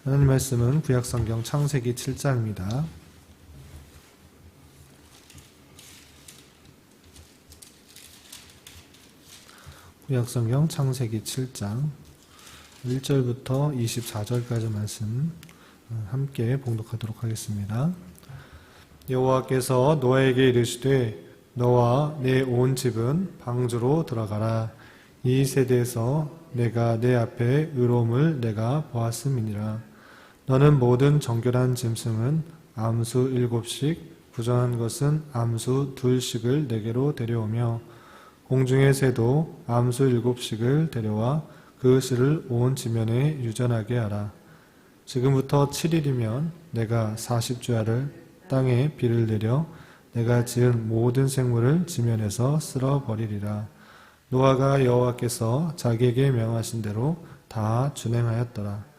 하나님 말씀은 구약성경 창세기 7장입니다. 구약성경 창세기 7장 1절부터 24절까지 말씀 함께 봉독하도록 하겠습니다. 여호와께서 노아에게 이르시되 너와 내 온 집은 방주로 들어가라. 이 세대에서 내가 내 앞에 의로움을 내가 보았음이니라. 너는 모든 정결한 짐승은 암수 7씩 부정한 것은 암수 2씩을 내게로 데려오며 공중의 새도 암수 7씩을 데려와 그 실을 온 지면에 유전하게 하라. 지금부터 7일이면 내가 40주야를 땅에 비를 내려 내가 지은 모든 생물을 지면에서 쓸어버리리라. 노아가 여호와께서 자기에게 명하신 대로 다 준행하였더라.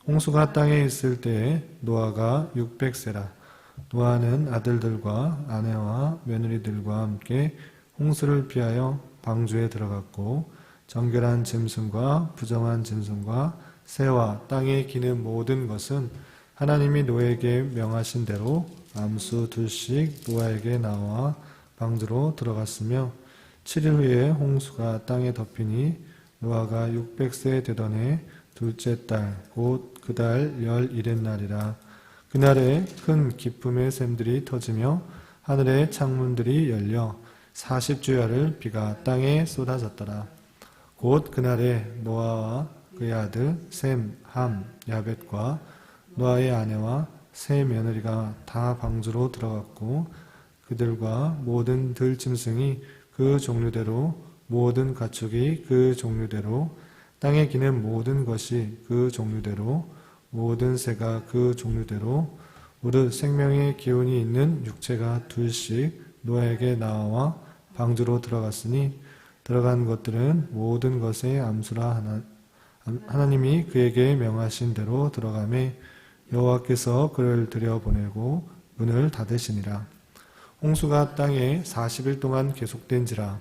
홍수가 땅에 있을 때에 노아가 600세라. 노아는 아들들과 아내와 며느리들과 함께 홍수를 피하여 방주에 들어갔고 정결한 짐승과 부정한 짐승과 새와 땅에 기는 모든 것은 하나님이 노아에게 명하신 대로 암수 2씩 노아에게 나와 방주로 들어갔으며 7일 후에 홍수가 땅에 덮이니 노아가 600세 되던 해 둘째 달 곧 그 달 11의 날이라. 그날에 큰 기쁨의 샘들이 터지며 하늘의 창문들이 열려 40주야를 비가 땅에 쏟아졌더라. 곧 그날에 노아와 그의 아들 셈, 함, 야벳과 노아의 아내와 세 며느리가 다 방주로 들어갔고 그들과 모든 들짐승이 그 종류대로 모든 가축이 그 종류대로 땅에 기는 모든 것이 그 종류대로 모든 새가 그 종류대로 무릇 생명의 기운이 있는 육체가 2씩 노아에게 나와 방주로 들어갔으니 들어간 것들은 모든 것의 암수라 하나님이 그에게 명하신 대로 들어가매 여호와께서 그를 들여보내고 문을 닫으시니라. 홍수가 땅에 40일 동안 계속된지라.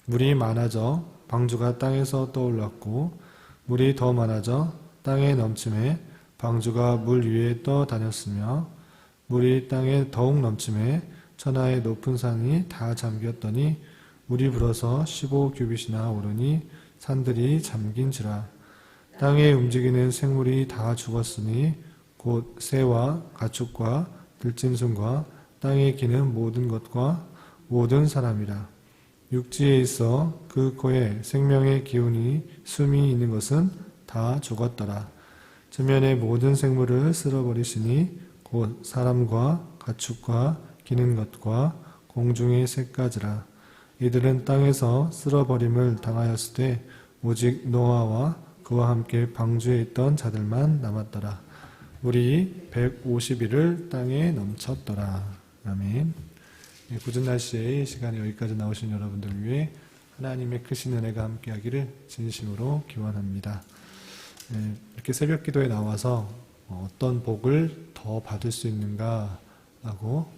물이 많아져 방주가 땅에서 떠올랐고 물이 더 많아져 땅에 넘침에 방주가 물 위에 떠다녔으며 물이 땅에 더욱 넘침에 천하의 높은 산이 다 잠겼더니 물이 불어서 15규빗이나 오르니 산들이 잠긴지라. 땅에 움직이는 생물이 다 죽었으니 곧 새와 가축과 들짐승과 땅에 기는 모든 것과 모든 사람이라. 육지에 있어 그 코에 생명의 기운이 숨이 있는 것은 다 죽었더라. 지면의 모든 생물을 쓸어버리시니 곧 사람과 가축과 기는 것과 공중의 새까지라. 이들은 땅에서 쓸어버림을 당하였을 때 오직 노아와 그와 함께 방주에 있던 자들만 남았더라. 물이 150일을 땅에 넘쳤더라. 아멘. 굳은 날씨에 이 시간에 여기까지 나오신 여러분들 위해 하나님의 크신 은혜가 함께하기를 진심으로 기원합니다. 이렇게 새벽 기도에 나와서 어떤 복을 더 받을 수 있는가라고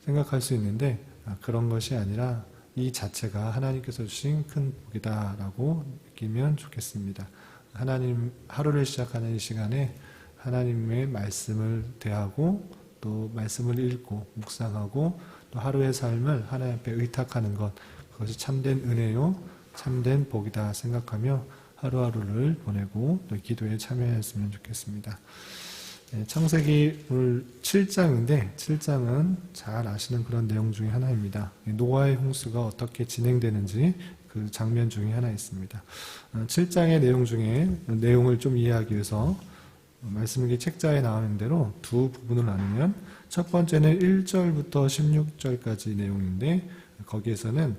생각할 수 있는데 그런 것이 아니라 이 자체가 하나님께서 주신 큰 복이다라고 느끼면 좋겠습니다. 하나님 하루를 시작하는 이 시간에 하나님의 말씀을 대하고 또 말씀을 읽고 묵상하고 또 하루의 삶을 하나님 앞에 의탁하는 것, 그것이 참된 은혜요 참된 복이다 생각하며 하루하루를 보내고 또 기도에 참여했으면 좋겠습니다. 창세기 오늘 7장인데 7장은 잘 아시는 그런 내용 중에 하나입니다. 노아의 홍수가 어떻게 진행되는지 그 장면 중에 하나 있습니다. 7장의 내용 중에 내용을 좀 이해하기 위해서 말씀기 책자에 나오는 대로 두 부분을 나누면 첫 번째는 1절부터 16절까지 내용인데 거기에서는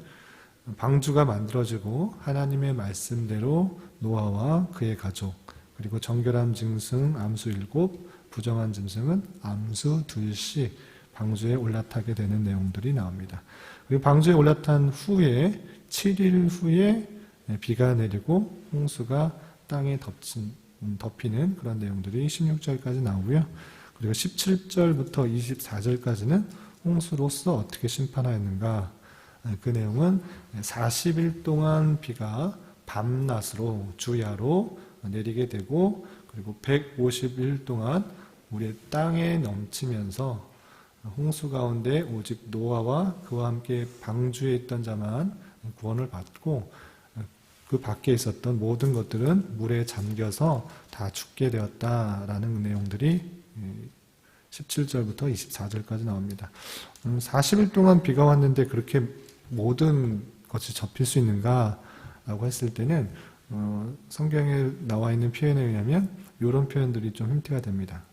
방주가 만들어지고 하나님의 말씀대로 노아와 그의 가족 그리고 정결한 짐승 암수 7 부정한 짐승은 암수 2씩 방주에 올라타게 되는 내용들이 나옵니다. 그리고 방주에 올라탄 후에 7일 후에 비가 내리고 홍수가 땅에 덮이는 그런 내용들이 16절까지 나오고요. 그리고 17절부터 24절까지는 홍수로서 어떻게 심판하였는가, 그 내용은 40일 동안 비가 밤낮으로 주야로 내리게 되고, 그리고 150일 동안 물이 땅에 넘치면서 홍수 가운데 오직 노아와 그와 함께 방주에 있던 자만 구원을 받고, 그 밖에 있었던 모든 것들은 물에 잠겨서 다 죽게 되었다라는 내용들이 17절부터 24절까지 나옵니다. 40일 동안 비가 왔는데 그렇게 모든 것이 접힐 수 있는가라고 했을 때는 성경에 나와 있는 표현에 의하면 이런 표현들이 좀 힘티가 됩니다.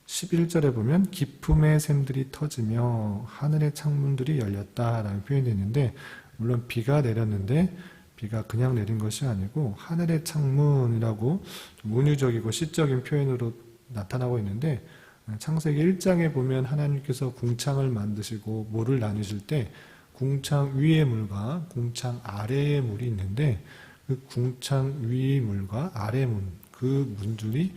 11절에 보면 기품의 샘들이 터지며 하늘의 창문들이 열렸다라는 표현이 있는데, 물론 비가 내렸는데 비가 그냥 내린 것이 아니고 하늘의 창문이라고 좀 은유적이고 시적인 표현으로 나타나고 있는데, 창세기 1장에 보면 하나님께서 궁창을 만드시고 물을 나누실 때 궁창 위의 물과 궁창 아래의 물이 있는데, 그 궁창 위의 물과 아래 문, 그 문줄이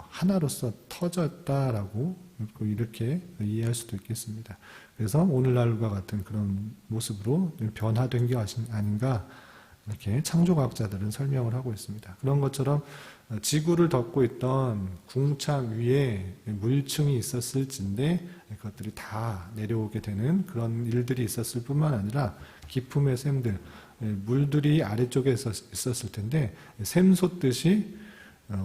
하나로서 터졌다라고 이렇게 이해할 수도 있겠습니다. 그래서 오늘날과 같은 그런 모습으로 변화된 게 아닌가, 이렇게 창조과학자들은 설명을 하고 있습니다. 그런 것처럼 지구를 덮고 있던 궁창 위에 물층이 있었을진데 그것들이 다 내려오게 되는 그런 일들이 있었을 뿐만 아니라 기품의 샘들, 물들이 아래쪽에 있었을 텐데 샘 솟듯이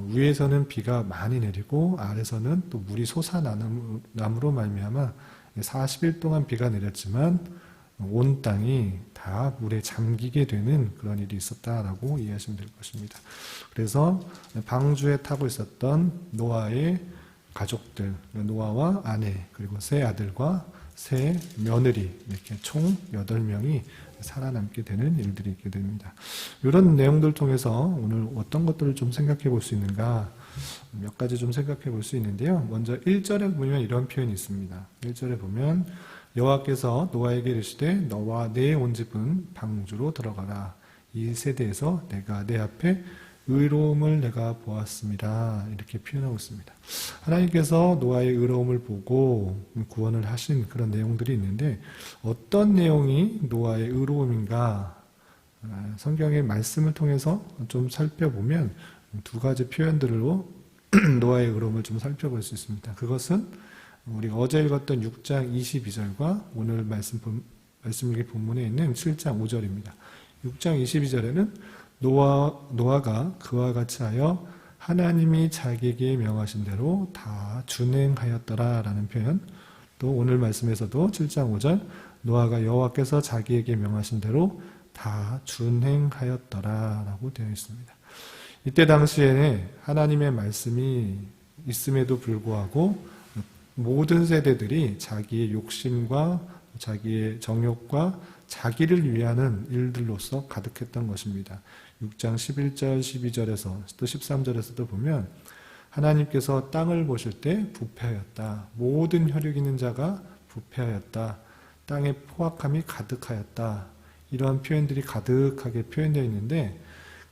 위에서는 비가 많이 내리고 아래서는 또 물이 솟아남으로 말미암아 40일 동안 비가 내렸지만 온 땅이 다 물에 잠기게 되는 그런 일이 있었다라고 이해하시면 될 것입니다. 그래서 방주에 타고 있었던 노아의 가족들, 노아와 아내, 그리고 세 아들과 세 며느리, 이렇게 총 8명이 살아남게 되는 일들이 있게 됩니다. 이런 내용들을 통해서 오늘 어떤 것들을 좀 생각해 볼 수 있는가, 몇 가지 좀 생각해 볼 수 있는데요. 먼저 1절에 보면 이런 표현이 있습니다. 1절에 보면 여호와께서 노아에게 이르시되 너와 내 온 집은 방주로 들어가라. 이 세대에서 내가 내 앞에 의로움을 내가 보았습니다. 이렇게 표현하고 있습니다. 하나님께서 노아의 의로움을 보고 구원을 하신 그런 내용들이 있는데, 어떤 내용이 노아의 의로움인가, 성경의 말씀을 통해서 좀 살펴보면 두 가지 표현들로 노아의 의로움을 좀 살펴볼 수 있습니다. 그것은 우리 어제 읽었던 6장 22절과 오늘 말씀일기 본문에 있는 7장 5절입니다. 6장 22절에는 노아가 그와 같이 하여 하나님이 자기에게 명하신 대로 다 준행하였더라라는 표현, 또 오늘 말씀에서도 7장 5절 노아가 여호와께서 자기에게 명하신 대로 다 준행하였더라라고 되어 있습니다. 이때 당시에 하나님의 말씀이 있음에도 불구하고 모든 세대들이 자기의 욕심과 자기의 정욕과 자기를 위하는 일들로서 가득했던 것입니다. 6장 11절, 12절에서 또 13절에서도 보면 하나님께서 땅을 보실 때 부패하였다. 모든 혈육 있는 자가 부패하였다. 땅에 포악함이 가득하였다. 이러한 표현들이 가득하게 표현되어 있는데,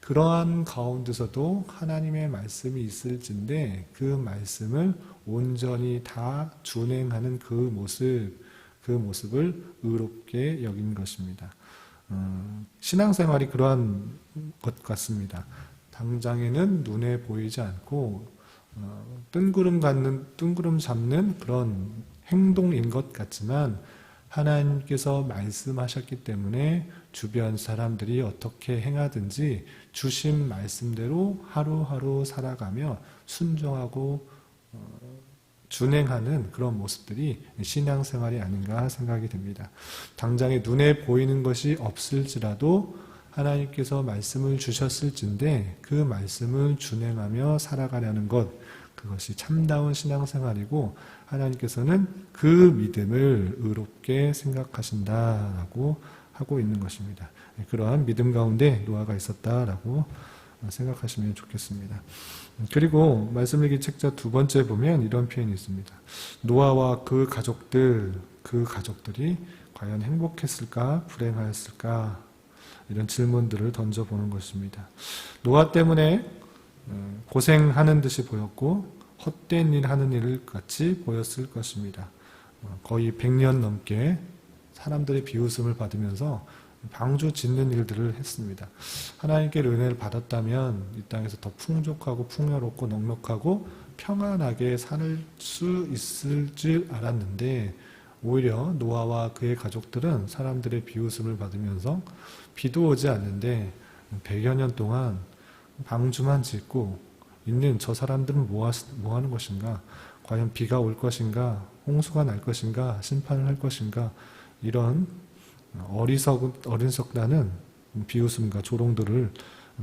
그러한 가운데서도 하나님의 말씀이 있을진데 그 말씀을 온전히 다 준행하는 그 모습을 의롭게 여긴 것입니다. 신앙생활이 그러한 것 같습니다. 당장에는 눈에 보이지 않고 뜬구름 잡는 그런 행동인 것 같지만, 하나님께서 말씀하셨기 때문에 주변 사람들이 어떻게 행하든지 주신 말씀대로 하루하루 살아가며 순종하고 준행하는 그런 모습들이 신앙생활이 아닌가 생각이 듭니다. 당장에 눈에 보이는 것이 없을지라도 하나님께서 말씀을 주셨을진데 그 말씀을 준행하며 살아가려는 것, 그것이 참다운 신앙생활이고 하나님께서는 그 믿음을 의롭게 생각하신다라고 하고 있는 것입니다. 그러한 믿음 가운데 노아가 있었다라고 생각하시면 좋겠습니다. 그리고 말씀일기 책자 2번째 보면 이런 표현이 있습니다. 노아와 그 가족들이 과연 행복했을까 불행하였을까, 이런 질문들을 던져보는 것입니다. 노아 때문에 고생하는 듯이 보였고 헛된 일 하는 일 같이 보였을 것입니다. 거의 100년 넘게 사람들의 비웃음을 받으면서 방주 짓는 일들을 했습니다. 하나님께 은혜를 받았다면 이 땅에서 더 풍족하고 풍요롭고 넉넉하고 평안하게 살 수 있을 줄 알았는데 오히려 노아와 그의 가족들은 사람들의 비웃음을 받으면서 비도 오지 않는데 100여 년 동안 방주만 짓고 있는 저 사람들은 뭐 하는 것인가? 과연 비가 올 것인가? 홍수가 날 것인가? 심판을 할 것인가? 이런 어리석다는 비웃음과 조롱들을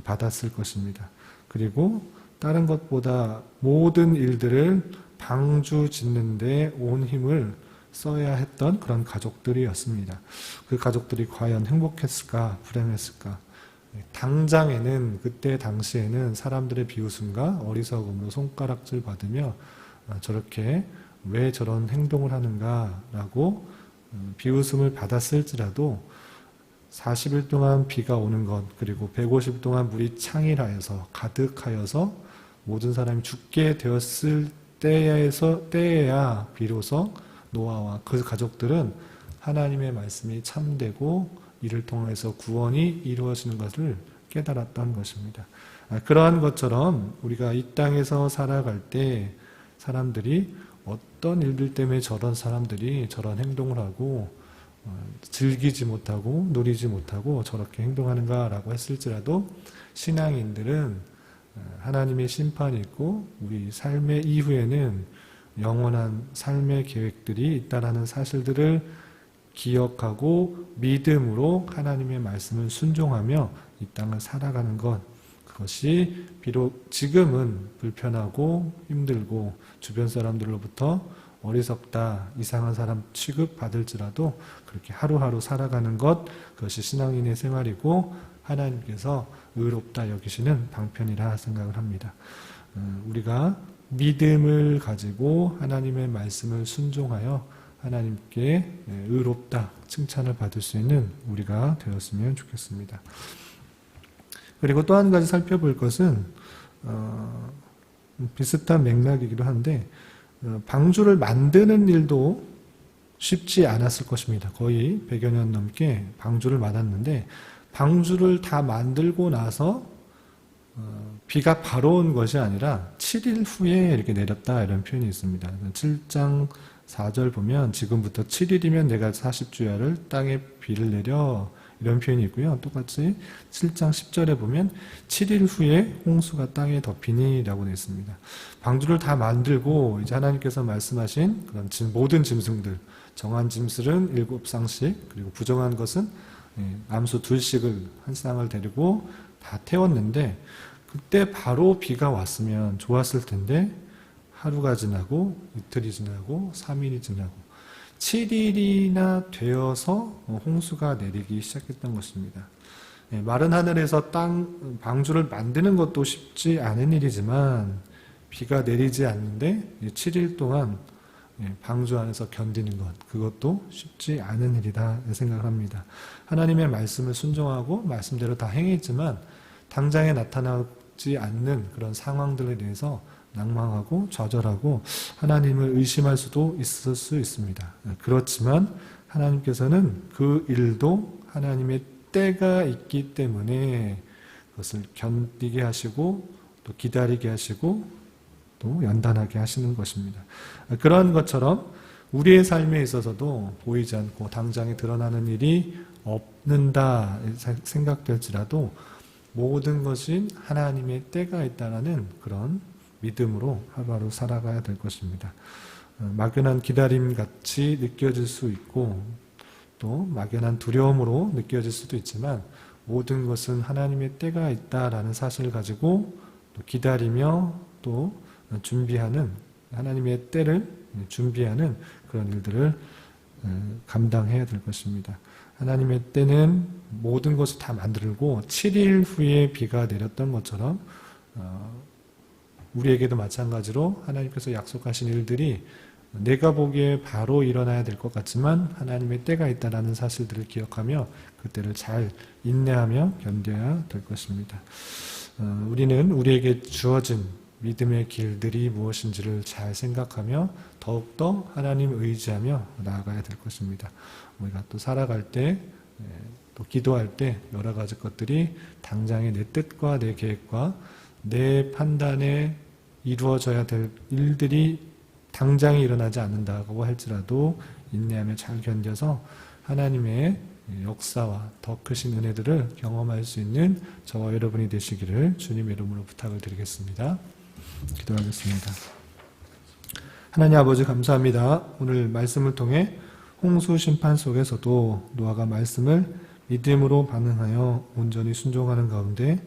받았을 것입니다. 그리고 다른 것보다 모든 일들을 방주 짓는 데 온 힘을 써야 했던 그런 가족들이었습니다. 그 가족들이 과연 행복했을까? 불행했을까? 당장에는 그때 당시에는 사람들의 비웃음과 어리석음으로 손가락질 받으며 저렇게 왜 저런 행동을 하는가라고 비웃음을 받았을지라도 40일 동안 비가 오는 것 그리고 150일 동안 물이 창일하여서 가득하여서 모든 사람이 죽게 되었을 때에야 비로소 노아와 그 가족들은 하나님의 말씀이 참되고 이를 통해서 구원이 이루어지는 것을 깨달았던 것입니다. 그러한 것처럼 우리가 이 땅에서 살아갈 때 사람들이 어떤 일들 때문에 저런 사람들이 저런 행동을 하고 즐기지 못하고 누리지 못하고 저렇게 행동하는가라고 했을지라도 신앙인들은 하나님의 심판이 있고 우리 삶의 이후에는 영원한 삶의 계획들이 있다라는 사실들을 기억하고 믿음으로 하나님의 말씀을 순종하며 이 땅을 살아가는 것 그것이 비록 지금은 불편하고 힘들고 주변 사람들로부터 어리석다, 이상한 사람 취급받을지라도 그렇게 하루하루 살아가는 것 그것이 신앙인의 생활이고 하나님께서 의롭다 여기시는 방편이라 생각을 합니다. 우리가 믿음을 가지고 하나님의 말씀을 순종하여 하나님께 의롭다 칭찬을 받을 수 있는 우리가 되었으면 좋겠습니다. 그리고 또 한 가지 살펴볼 것은 비슷한 맥락이기도 한데 방주를 만드는 일도 쉽지 않았을 것입니다. 거의 100여 년 넘게 방주를 만났는데 방주를 다 만들고 나서 비가 바로 온 것이 아니라 7일 후에 이렇게 내렸다 이런 표현이 있습니다. 7장 4절 보면 지금부터 7일이면 내가 40주야를 땅에 비를 내려 이런 표현이 있고요. 똑같이 7장 10절에 보면 7일 후에 홍수가 땅에 덮이니 라고 되어 있습니다. 방주를 다 만들고 이제 하나님께서 말씀하신 그런 모든 짐승들 정한 짐승은 7쌍씩 그리고 부정한 것은 암수 2씩을 한 쌍을 데리고 다 태웠는데 그때 바로 비가 왔으면 좋았을 텐데 하루가 지나고 이틀이 지나고 3일이 지나고 7일이나 되어서 홍수가 내리기 시작했던 것입니다. 마른 하늘에서 방주를 만드는 것도 쉽지 않은 일이지만 비가 내리지 않는데 7일 동안 방주 안에서 견디는 것 그것도 쉽지 않은 일이다 생각합니다. 하나님의 말씀을 순종하고 말씀대로 다 행했지만 당장에 나타나지 않는 그런 상황들에 대해서 낭망하고 좌절하고 하나님을 의심할 수도 있을 수 있습니다. 그렇지만 하나님께서는 그 일도 하나님의 때가 있기 때문에 그것을 견디게 하시고 또 기다리게 하시고 또 연단하게 하시는 것입니다. 그런 것처럼 우리의 삶에 있어서도 보이지 않고 당장에 드러나는 일이 없는다 생각될지라도 모든 것이 하나님의 때가 있다는 그런 믿음으로 하루하루 살아가야 될 것입니다. 막연한 기다림 같이 느껴질 수 있고 또 막연한 두려움으로 느껴질 수도 있지만 모든 것은 하나님의 때가 있다라는 사실을 가지고 또 기다리며 또 준비하는 하나님의 때를 준비하는 그런 일들을 감당해야 될 것입니다. 하나님의 때는 모든 것을 다 만들고 7일 후에 비가 내렸던 것처럼 우리에게도 마찬가지로 하나님께서 약속하신 일들이 내가 보기에 바로 일어나야 될 것 같지만 하나님의 때가 있다는 사실들을 기억하며 그때를 잘 인내하며 견뎌야 될 것입니다. 우리는 우리에게 주어진 믿음의 길들이 무엇인지를 잘 생각하며 더욱더 하나님을 의지하며 나아가야 될 것입니다. 우리가 또 살아갈 때 또 기도할 때 여러 가지 것들이 당장의 내 뜻과 내 계획과 내 판단에 이루어져야 될 일들이 당장에 일어나지 않는다고 할지라도 인내하며 잘 견뎌서 하나님의 역사와 더 크신 은혜들을 경험할 수 있는 저와 여러분이 되시기를 주님의 이름으로 부탁을 드리겠습니다. 기도하겠습니다. 하나님 아버지 감사합니다. 오늘 말씀을 통해 홍수 심판 속에서도 노아가 말씀을 믿음으로 반응하여 온전히 순종하는 가운데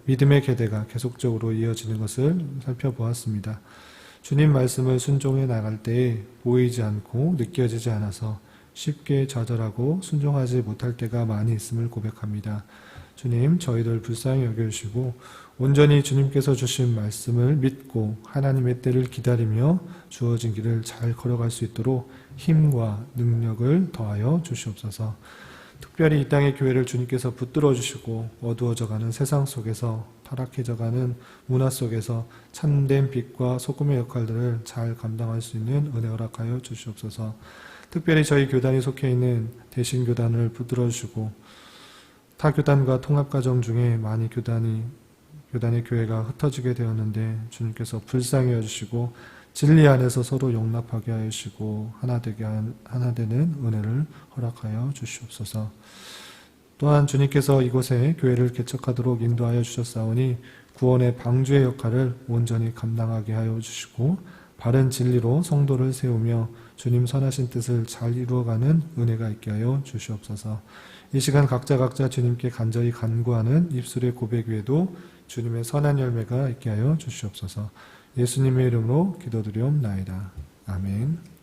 믿음의 계대가 계속적으로 이어지는 것을 살펴보았습니다. 주님 말씀을 순종해 나갈 때에 보이지 않고 느껴지지 않아서 쉽게 좌절하고 순종하지 못할 때가 많이 있음을 고백합니다. 주님, 저희들 불쌍히 여겨주시고 온전히 주님께서 주신 말씀을 믿고 하나님의 때를 기다리며 주어진 길을 잘 걸어갈 수 있도록 힘과 능력을 더하여 주시옵소서. 특별히 이 땅의 교회를 주님께서 붙들어 주시고 어두워져가는 세상 속에서 타락해져가는 문화 속에서 참된 빛과 소금의 역할들을 잘 감당할 수 있는 은혜 허락하여 주시옵소서. 특별히 저희 교단이 속해 있는 대신교단을 붙들어 주시고 타 교단과 통합과정 중에 많이 교단의 교회가 흩어지게 되었는데 주님께서 불쌍히 여주시고 진리 안에서 서로 용납하게 하여 주시고 하나 되는 은혜를 허락하여 주시옵소서. 또한 주님께서 이곳에 교회를 개척하도록 인도하여 주셨사오니 구원의 방주의 역할을 온전히 감당하게 하여 주시고 바른 진리로 성도를 세우며 주님 선하신 뜻을 잘 이루어가는 은혜가 있게 하여 주시옵소서. 이 시간 각자 주님께 간절히 간구하는 입술의 고백 위에도 주님의 선한 열매가 있게 하여 주시옵소서. 예수님의 이름으로 기도드리옵나이다. 아멘.